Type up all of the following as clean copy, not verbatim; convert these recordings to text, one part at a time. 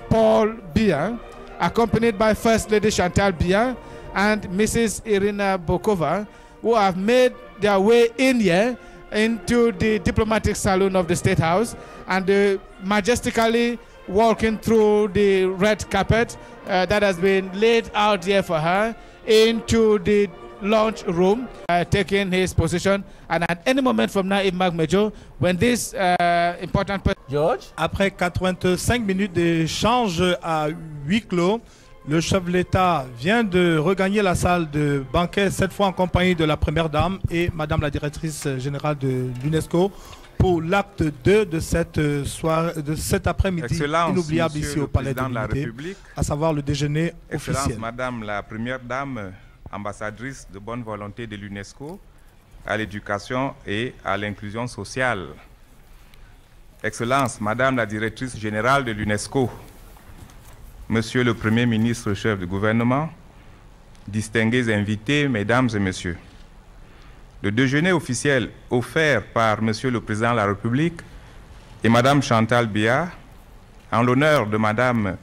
Paul Biya, accompanied by First Lady Chantal Biya and Mrs. Irina Bokova, who have made their way in here into the diplomatic saloon of the State House, and majestically walking through the red carpet that has been laid out here for her into the lunch room, taking his position. And at any moment from now, Imag Mejo, when this important person... George? Après 85 minutes d'échange à huis clos, le chef de l'État vient de regagner la salle de banquet, cette fois en compagnie de la Première Dame et Madame la Directrice Générale de l'UNESCO, pour l'acte 2 de cette soirée, de cet après-midi inoubliable ici au Palais de l'Unité, à savoir le déjeuner officiel. Madame la Première Dame, ambassadrice de bonne volonté de l'UNESCO à l'éducation et à l'inclusion sociale. Excellences, Madame la Directrice Générale de l'UNESCO, Monsieur le Premier ministre chef du gouvernement, distingués invités, Mesdames et Messieurs, le déjeuner officiel offert par Monsieur le Président de la République et Madame Chantal Biya, en l'honneur de Madame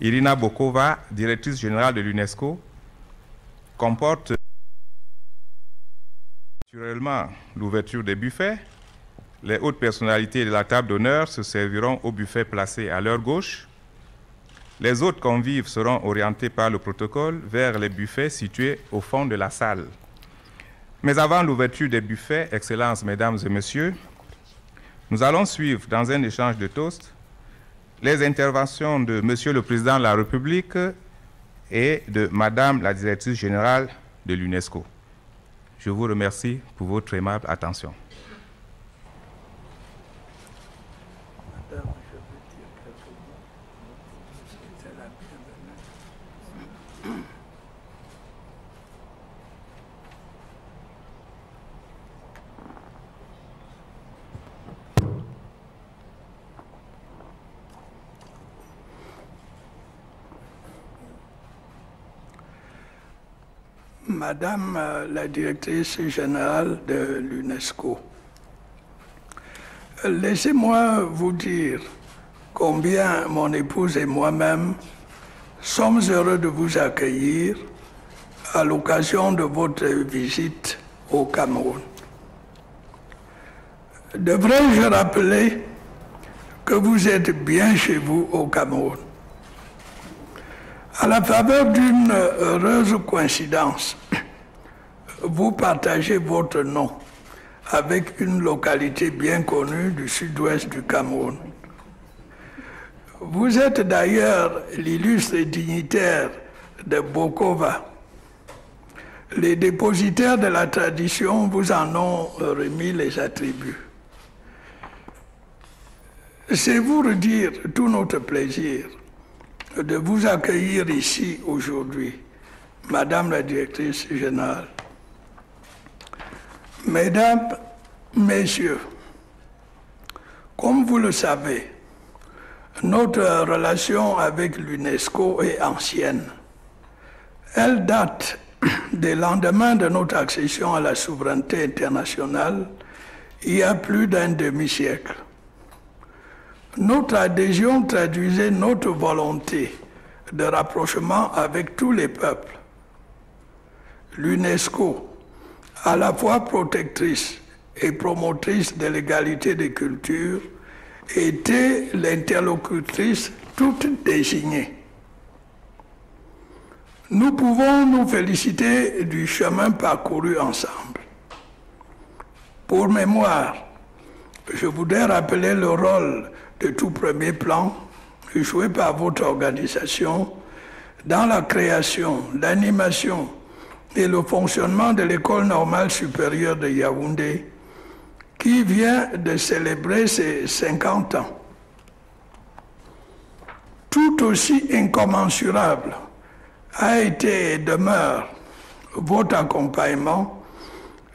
Irina Bokova, Directrice Générale de l'UNESCO, comporte naturellement l'ouverture des buffets. Les hautes personnalités de la table d'honneur se serviront au buffet placé à leur gauche. Les autres convives seront orientés par le protocole vers les buffets situés au fond de la salle. Mais avant l'ouverture des buffets, Excellences, Mesdames et Messieurs, nous allons suivre dans un échange de toasts les interventions de Monsieur le Président de la République et de Madame la Directrice Générale de l'UNESCO. Je vous remercie pour votre aimable attention. Madame la Directrice Générale de l'UNESCO, laissez-moi vous dire combien mon épouse et moi-même sommes heureux de vous accueillir à l'occasion de votre visite au Cameroun. Devrais-je rappeler que vous êtes bien chez vous au Cameroun? À la faveur d'une heureuse coïncidence, vous partagez votre nom avec une localité bien connue du sud-ouest du Cameroun. Vous êtes d'ailleurs l'illustre dignitaire de Bokova. Les dépositaires de la tradition vous en ont remis les attributs. C'est vous redire tout notre plaisir de vous accueillir ici aujourd'hui, Madame la Directrice Générale. Mesdames, Messieurs, comme vous le savez, notre relation avec l'UNESCO est ancienne. Elle date des lendemains de notre accession à la souveraineté internationale il y a plus d'un demi-siècle. Notre adhésion traduisait notre volonté de rapprochement avec tous les peuples. L'UNESCO, à la fois protectrice et promotrice de l'égalité des cultures, était l'interlocutrice toute désignée. Nous pouvons nous féliciter du chemin parcouru ensemble. Pour mémoire, je voudrais rappeler le rôle de tout premier plan joué par votre organisation dans la création, l'animation et le fonctionnement de l'École normale supérieure de Yaoundé, qui vient de célébrer ses 50 ans. Tout aussi incommensurable a été et demeure votre accompagnement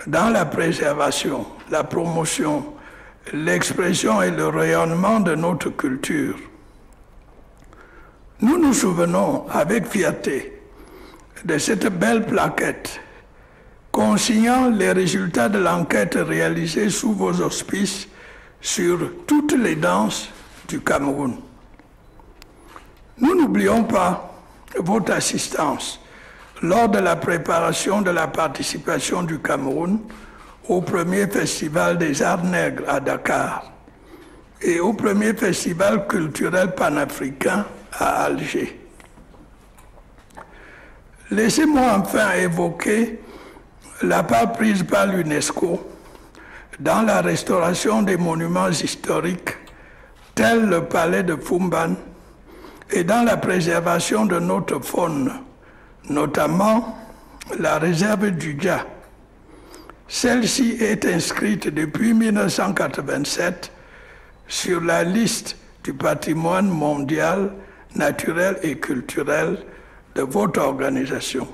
dans la préservation, la promotion, l'expression et le rayonnement de notre culture. Nous nous souvenons avec fierté de cette belle plaquette consignant les résultats de l'enquête réalisée sous vos auspices sur toutes les danses du Cameroun. n'oublions pas votre assistance lors de la préparation de la participation du Cameroun au premier festival des arts nègres à Dakar et au premier festival culturel panafricain à Alger. Laissez-moi enfin évoquer la part prise par l'UNESCO dans la restauration des monuments historiques tels le palais de Fumban et dans la préservation de notre faune, notamment la réserve du Dja. Celle-ci est inscrite depuis 1987 sur la liste du patrimoine mondial, naturel et culturel de votre organisation.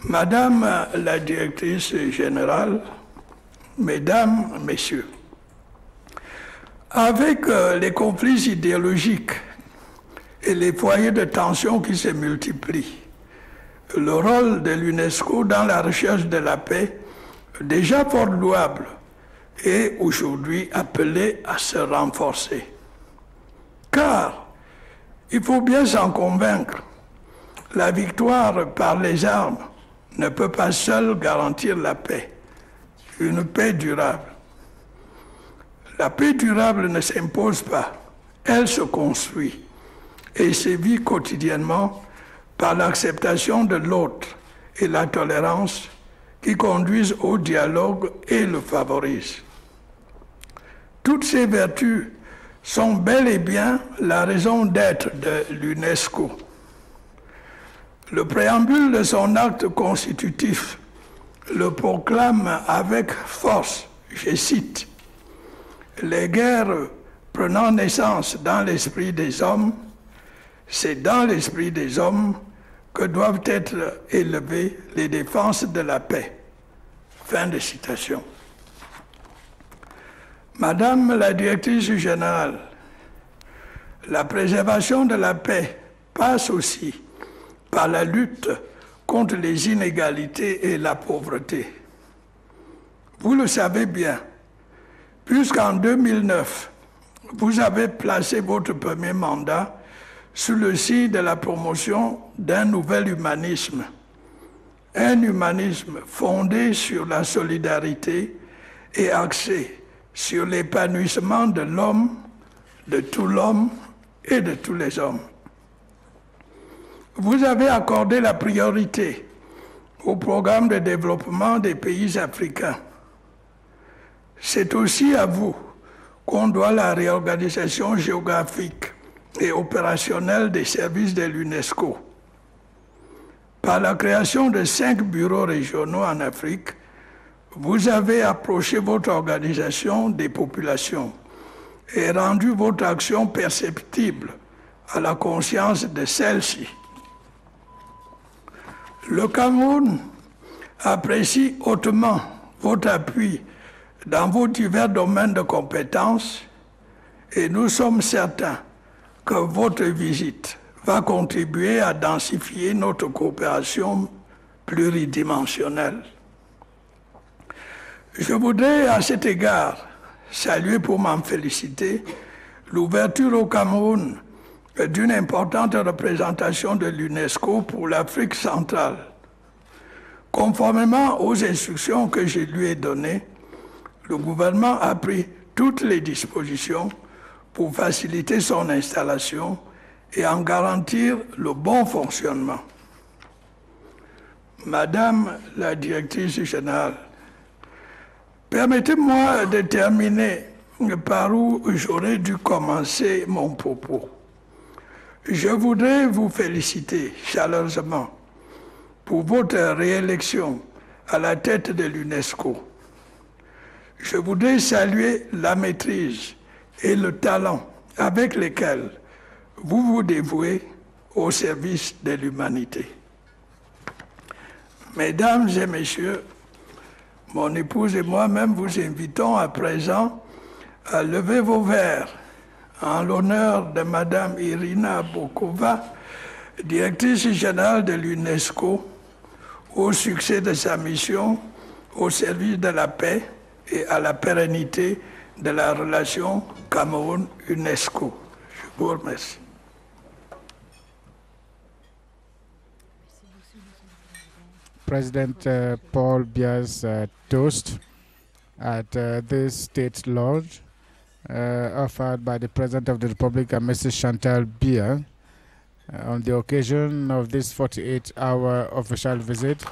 Madame la directrice générale, Mesdames, Messieurs, avec les conflits idéologiques et les foyers de tension qui se multiplient, le rôle de l'UNESCO dans la recherche de la paix, déjà fort louable, est aujourd'hui appelé à se renforcer. Car, il faut bien s'en convaincre, la victoire par les armes ne peut pas seule garantir la paix, une paix durable. La paix durable ne s'impose pas, elle se construit et se vit quotidiennement par l'acceptation de l'autre et la tolérance qui conduisent au dialogue et le favorisent. Toutes ces vertus sont bel et bien la raison d'être de l'UNESCO. Le préambule de son acte constitutif le proclame avec force, je cite, « Les guerres prenant naissance dans l'esprit des hommes, c'est dans l'esprit des hommes que doivent être élevées les défenses de la paix. » Fin de citation. Madame la directrice générale, la préservation de la paix passe aussi par la lutte contre les inégalités et la pauvreté. Vous le savez bien, puisqu'en 2009, vous avez placé votre premier mandat sous le signe de la promotion d'un nouvel humanisme, un humanisme fondé sur la solidarité et axé sur l'épanouissement de l'homme, de tout l'homme et de tous les hommes. Vous avez accordé la priorité au programme de développement des pays africains. C'est aussi à vous qu'on doit la réorganisation géographique et opérationnelle des services de l'UNESCO. Par la création de 5 bureaux régionaux en Afrique, vous avez approché votre organisation des populations et rendu votre action perceptible à la conscience de celles-ci. Le Cameroun apprécie hautement votre appui dans vos divers domaines de compétences et nous sommes certains que votre visite va contribuer à densifier notre coopération pluridimensionnelle. Je voudrais à cet égard saluer pour m'en féliciter l'ouverture au Cameroun d'une importante représentation de l'UNESCO pour l'Afrique centrale. Conformément aux instructions que je lui ai données, le gouvernement a pris toutes les dispositions pour faciliter son installation et en garantir le bon fonctionnement. Madame la directrice générale, permettez-moi de terminer par où j'aurais dû commencer mon propos. Je voudrais vous féliciter chaleureusement pour votre réélection à la tête de l'UNESCO. Je voudrais saluer la maîtrise et le talent avec lesquels vous vous dévouez au service de l'humanité. Mesdames et messieurs, mon épouse et moi-même vous invitons à présent à lever vos verres en l'honneur de Madame Irina Bokova, directrice générale de l'UNESCO, au succès de sa mission au service de la paix et à la pérennité de la relation Cameroun-UNESCO. Je vous remercie. President Paul Biya's toast at this state lodge offered by the President of the Republic and Mrs. Chantal Biya on the occasion of this 48-hour official visit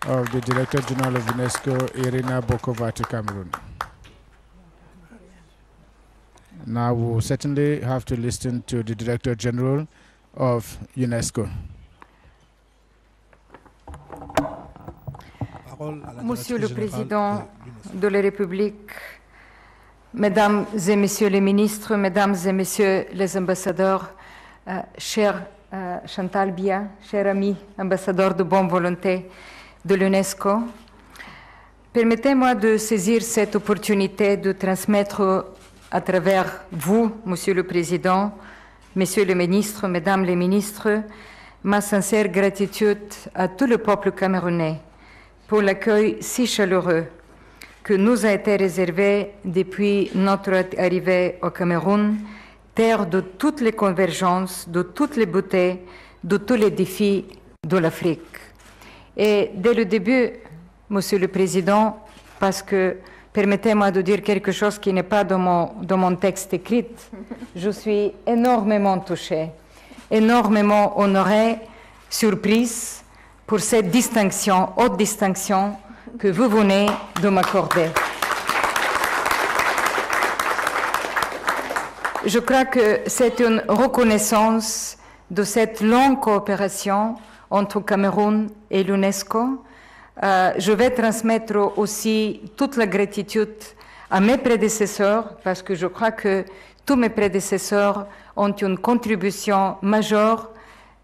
of the Director General of UNESCO, Irina Bokova, to Cameroon. Now we'll certainly have to listen to the Director General of UNESCO. Monsieur le Président de la République, Mesdames et Messieurs les ministres, Mesdames et Messieurs les ambassadeurs, cher Chantal Biya, cher ami ambassadeur de bonne volonté de l'UNESCO, permettez-moi de saisir cette opportunité de transmettre à travers vous, Monsieur le Président, Messieurs les ministres, Mesdames les ministres, ma sincère gratitude à tout le peuple camerounais pour l'accueil si chaleureux que nous a été réservé depuis notre arrivée au Cameroun, terre de toutes les convergences, de toutes les beautés, de tous les défis de l'Afrique. Et dès le début, Monsieur le Président, parce que permettez-moi de dire quelque chose qui n'est pas dans mon texte écrit, je suis énormément touchée, énormément honorée, surprise pour cette distinction, haute distinction, que vous venez de m'accorder. Je crois que c'est une reconnaissance de cette longue coopération entre Cameroun et l'UNESCO. Je vais transmettre aussi toute la gratitude à mes prédécesseurs, parce que je crois que tous mes prédécesseurs ont une contribution majeure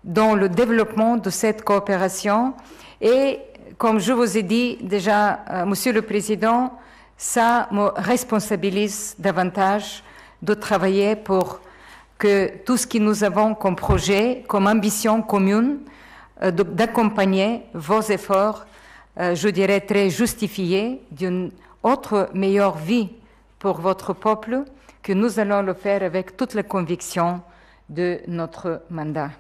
dans le développement de cette coopération. Et comme je vous ai dit déjà, Monsieur le Président, ça me responsabilise davantage de travailler pour que tout ce que nous avons comme projet, comme ambition commune, d'accompagner vos efforts, je dirais très justifiés, d'une autre meilleure vie pour votre peuple, que nous allons le faire avec toute la conviction de notre mandat.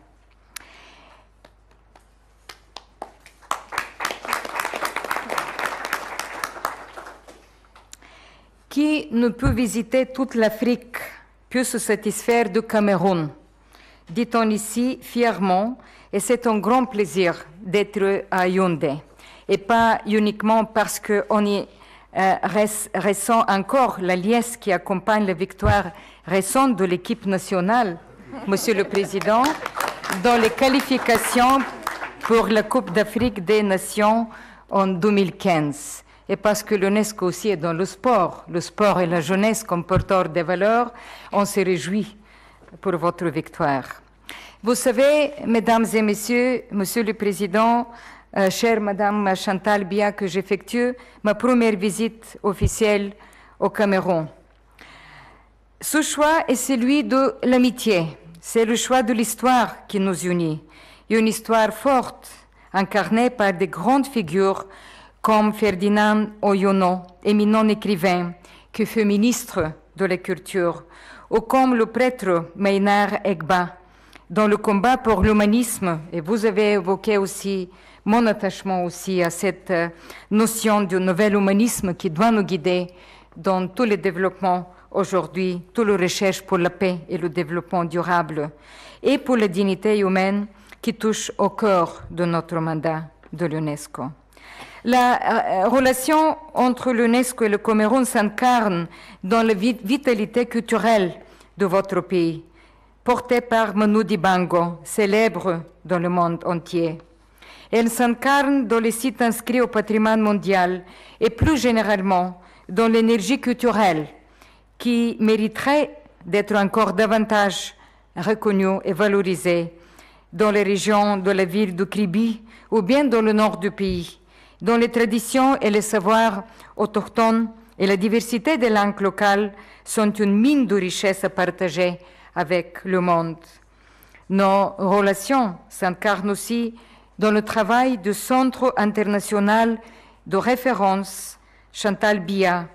Qui ne peut visiter toute l'Afrique peut se satisfaire du Cameroun, dit-on ici fièrement, et c'est un grand plaisir d'être à Yaoundé. Et pas uniquement parce qu'on y ressent encore la liesse qui accompagne la victoire récente de l'équipe nationale, Monsieur le Président, dans les qualifications pour la Coupe d'Afrique des Nations en 2015. Et parce que l'UNESCO aussi est dans le sport et la jeunesse comme porteur des valeurs, on se réjouit pour votre victoire. Vous savez, Mesdames et Messieurs, Monsieur le Président, chère Madame Chantal Biya, que j'effectue ma première visite officielle au Cameroun. Ce choix est celui de l'amitié, c'est le choix de l'histoire qui nous unit, une histoire forte, incarnée par de grandes figures comme Ferdinand Oyono, éminent écrivain, qui fut ministre de la Culture, ou comme le prêtre Maynard Egba, dans le combat pour l'humanisme, et vous avez évoqué aussi mon attachement aussi à cette notion du nouvel humanisme qui doit nous guider dans tous les développements aujourd'hui, toutes les recherches pour la paix et le développement durable, et pour la dignité humaine qui touche au cœur de notre mandat de l'UNESCO. La relation entre l'UNESCO et le Cameroun s'incarne dans la vitalité culturelle de votre pays, portée par Manu Dibango, célèbre dans le monde entier. Elle s'incarne dans les sites inscrits au patrimoine mondial et plus généralement dans l'énergie culturelle qui mériterait d'être encore davantage reconnue et valorisée dans les régions de la ville de Kribi ou bien dans le nord du pays, dont les traditions et les savoirs autochtones et la diversité des langues locales sont une mine de richesse à partager avec le monde. Nos relations s'incarnent aussi dans le travail du Centre international de référence Chantal Biya,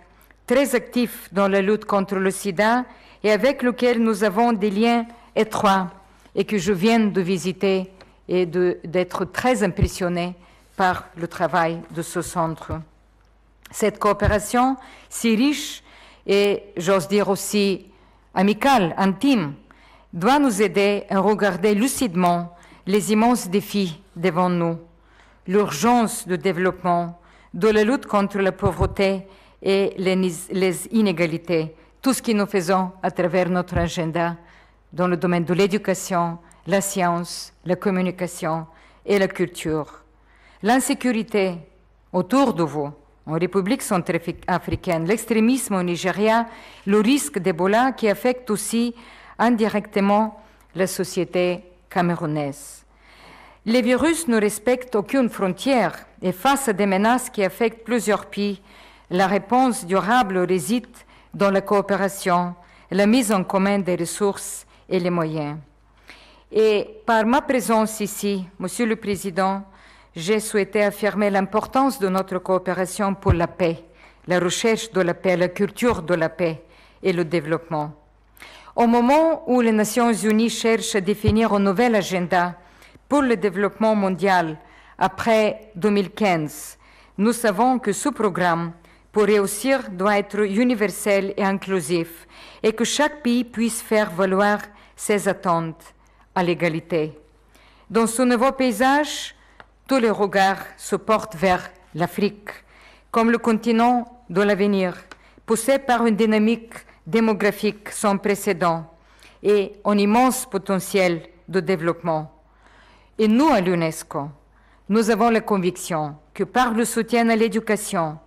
très actif dans la lutte contre le sida et avec lequel nous avons des liens étroits et que je viens de visiter et d'être très impressionnée par le travail de ce centre. Cette coopération si riche et, j'ose dire aussi, amicale, intime, doit nous aider à regarder lucidement les immenses défis devant nous, l'urgence de développement, de la lutte contre la pauvreté et les inégalités, tout ce que nous faisons à travers notre agenda dans le domaine de l'éducation, la science, la communication et la culture. L'insécurité autour de vous, en République centrafricaine, l'extrémisme au Nigeria, le risque d'Ebola qui affecte aussi indirectement la société camerounaise. Les virus ne respectent aucune frontière et face à des menaces qui affectent plusieurs pays, la réponse durable réside dans la coopération, la mise en commun des ressources et les moyens. Et par ma présence ici, Monsieur le Président, j'ai souhaité affirmer l'importance de notre coopération pour la paix, la recherche de la paix, la culture de la paix et le développement. Au moment où les Nations Unies cherchent à définir un nouvel agenda pour le développement mondial après 2015, nous savons que ce programme, pour réussir, doit être universel et inclusif et que chaque pays puisse faire valoir ses attentes à l'égalité. Dans ce nouveau paysage, tous les regards se portent vers l'Afrique, comme le continent de l'avenir, poussé par une dynamique démographique sans précédent et un immense potentiel de développement. Et nous, à l'UNESCO, nous avons la conviction que par le soutien à l'éducation,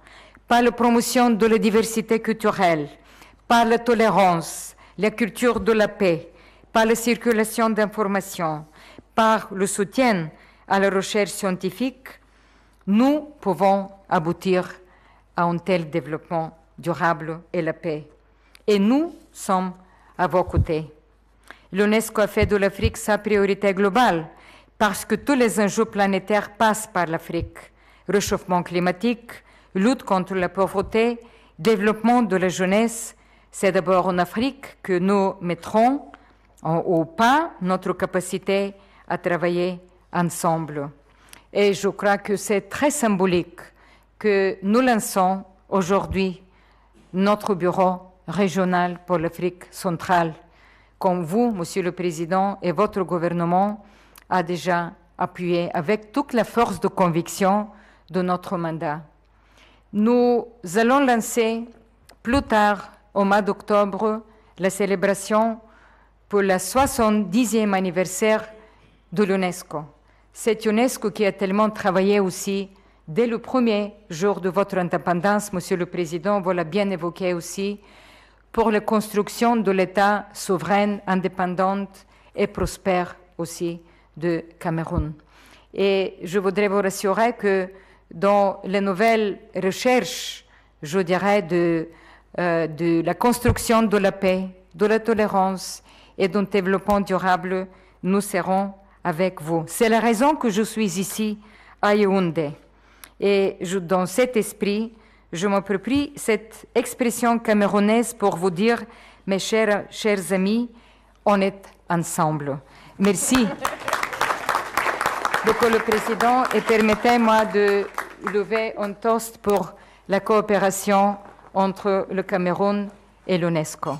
par la promotion de la diversité culturelle, par la tolérance, la culture de la paix, par la circulation d'informations, par le soutien à la recherche scientifique, nous pouvons aboutir à un tel développement durable et la paix. Et nous sommes à vos côtés. L'UNESCO a fait de l'Afrique sa priorité globale parce que tous les enjeux planétaires passent par l'Afrique. Réchauffement climatique, lutte contre la pauvreté, développement de la jeunesse, c'est d'abord en Afrique que nous mettrons au pas notre capacité à travailler ensemble. Et je crois que c'est très symbolique que nous lançons aujourd'hui notre bureau régional pour l'Afrique centrale, comme vous, Monsieur le Président, et votre gouvernement a déjà appuyé avec toute la force de conviction de notre mandat. Nous allons lancer plus tard, au mois d'octobre, la célébration pour le 70e anniversaire de l'UNESCO. C'est l'UNESCO qui a tellement travaillé aussi dès le premier jour de votre indépendance, Monsieur le Président, vous l'avez bien évoqué aussi, pour la construction de l'État souverain, indépendant et prospère aussi de Cameroun. Et je voudrais vous rassurer que dans les nouvelles recherches, je dirais, de la construction de la paix, de la tolérance et d'un développement durable, nous serons avec vous. C'est la raison que je suis ici à Yaoundé. Et dans cet esprit, je m'approprie cette expression camerounaise pour vous dire, mes chers amis, on est ensemble. Merci beaucoup le Président et permettez-moi de lever un toast pour la coopération entre le Cameroun et l'UNESCO.